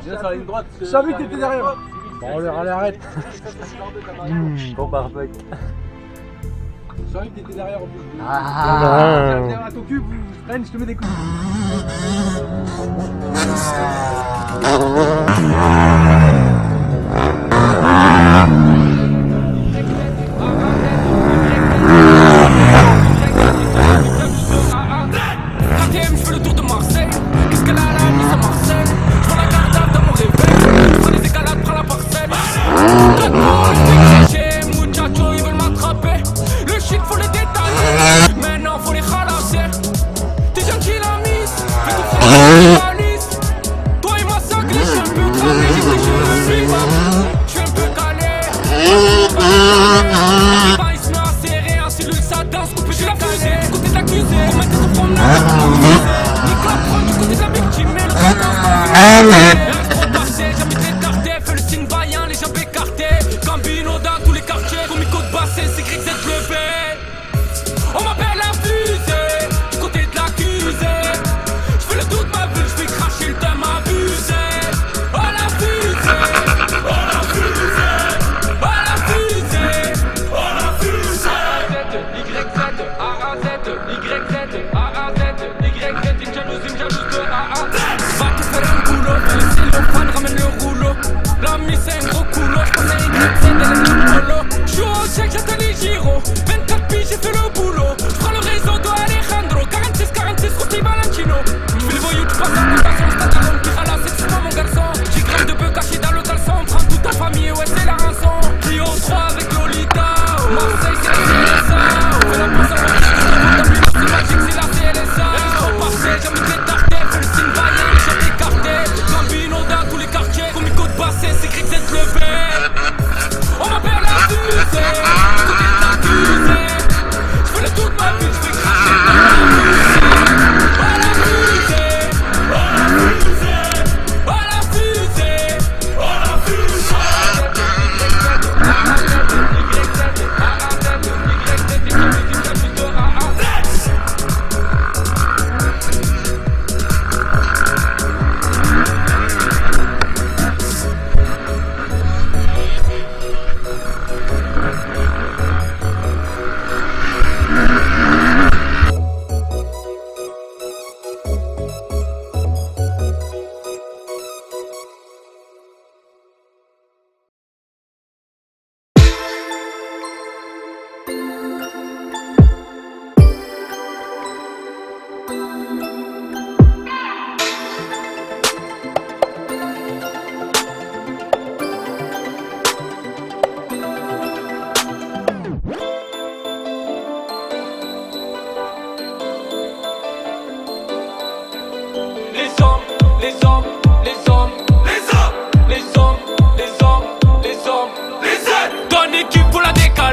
Viens sur la ligne droite. Je savais que t'étais derrière. Bon, allez, arrête. Bon, parfait. Je savais que t'étais derrière en plus. Ah. Viens à ton cul, freine, je te mets des coups. Famille, ouais, c'est la rançon. Qui au 3 avec Lolita. Marseille, c'est